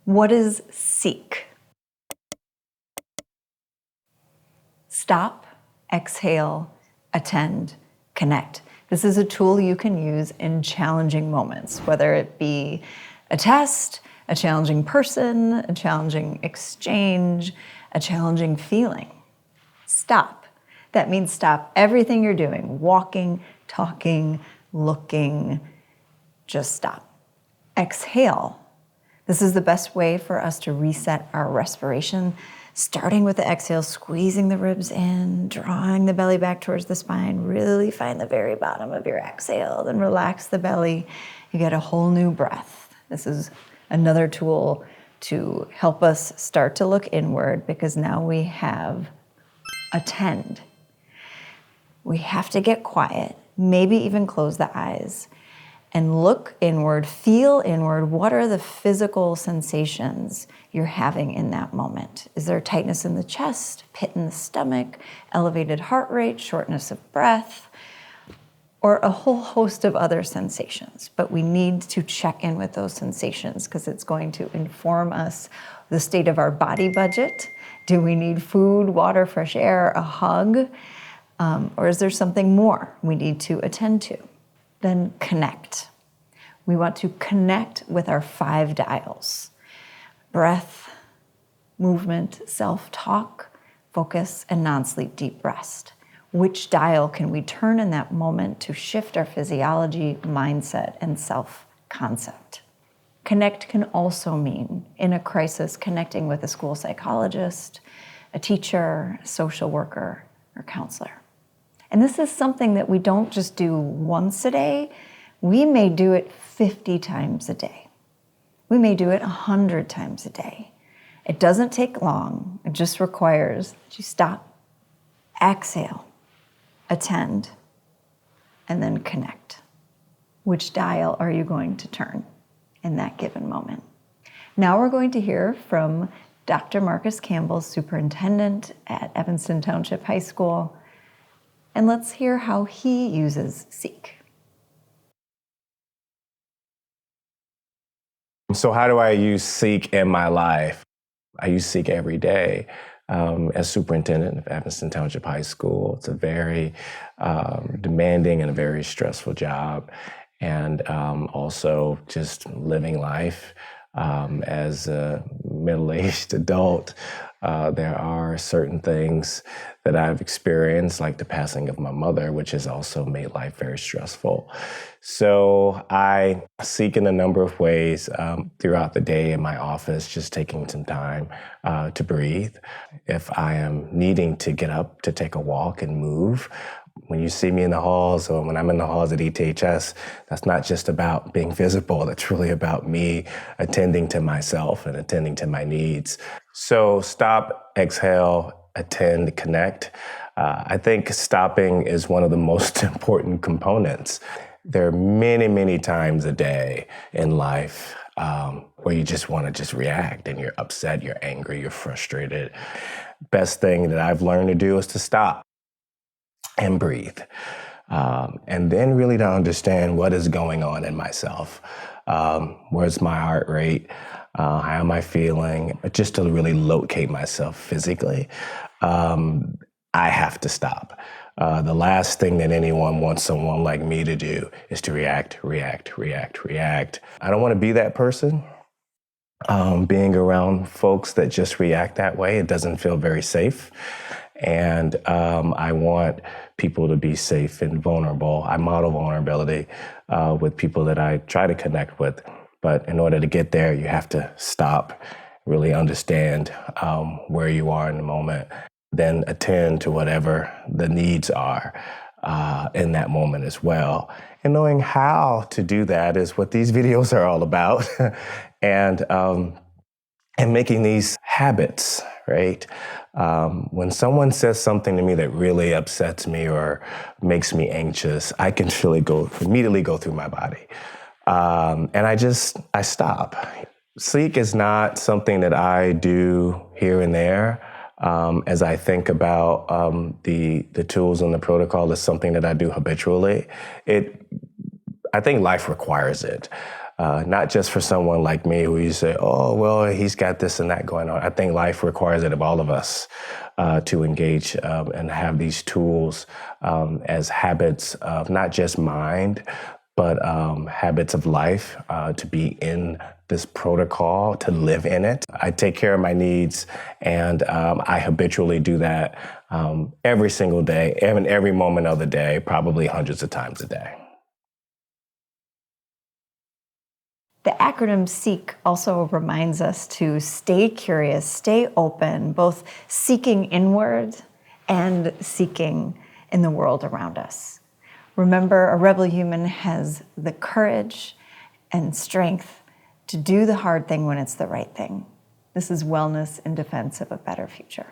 What is SEAC? Stop, exhale, attend, connect. This is a tool you can use in challenging moments, whether it be a test, a challenging person, a challenging exchange, a challenging feeling. Stop. That means stop everything you're doing, walking, talking, looking, just stop. Exhale. This is the best way for us to reset our respiration, starting with the exhale, squeezing the ribs in, drawing the belly back towards the spine. Really find the very bottom of your exhale, then relax the belly. You get a whole new breath. This is another tool to help us start to look inward, because now we have attend. We have to get quiet, maybe even close the eyes and look inward, feel inward. What are the physical sensations you're having in that moment? Is there tightness in the chest, pit in the stomach, elevated heart rate, shortness of breath, or a whole host of other sensations? But we need to check in with those sensations because it's going to inform us the state of our body budget. Do we need food, water, fresh air, a hug? Or is there something more we need to attend to? Then connect. We want to connect with our 5 dials: breath, movement, self-talk, focus, and non-sleep deep rest. Which dial can we turn in that moment to shift our physiology, mindset, and self-concept? Connect can also mean, in a crisis, connecting with a school psychologist, a teacher, a social worker, or counselor. And this is something that we don't just do once a day. We may do it 50 times a day. We may do it 100 times a day. It doesn't take long. It just requires that you stop, exhale, attend, and then connect. Which dial are you going to turn in that given moment? Now we're going to hear from Dr. Marcus Campbell, superintendent at Evanston Township High School. And let's hear how he uses SEAC. So how do I use SEAC in my life? I use SEAC every day. As superintendent of Evanston Township High School, it's a very demanding and a very stressful job. And also just living life as a middle-aged adult. There are certain things that I've experienced, like the passing of my mother, which has also made life very stressful. So I seek in a number of ways throughout the day in my office, just taking some time to breathe. If I am needing to get up to take a walk and move, when you see me in the halls or when I'm in the halls at ETHS, that's not just about being visible. That's really about me attending to myself and attending to my needs. So stop, exhale, attend, connect. I think stopping is one of the most important components. There are many, many times a day in life where you just want to just react and you're upset, you're angry, you're frustrated. Best thing that I've learned to do is to stop and breathe. And then really to understand what is going on in myself. Where's my heart rate? How am I feeling? Just to really locate myself physically, I have to stop. The last thing that anyone wants someone like me to do is to react. I don't want to be that person. Being around folks that just react that way, it doesn't feel very safe. And I want people to be safe and vulnerable. I model vulnerability with people that I try to connect with. But in order to get there, you have to stop, really understand where you are in the moment, then attend to whatever the needs are in that moment as well. And knowing how to do that is what these videos are all about. And making these habits, right? When someone says something to me that really upsets me or makes me anxious, I can immediately go through my body. And I stop. SEAC is not something that I do here and there. As I think about the tools and the protocol, is something that I do habitually. I think life requires it. not just for someone like me who you say, oh, well, he's got this and that going on. I think life requires it of all of us to engage and have these tools as habits of not just mind, but habits of life, to be in this protocol, to live in it. I take care of my needs, and I habitually do that every single day, every moment of the day, probably hundreds of times a day. The acronym SEAC also reminds us to stay curious, stay open, both seeking inward and seeking in the world around us. Remember, a rebel human has the courage and strength to do the hard thing when it's the right thing. This is wellness in defense of a better future.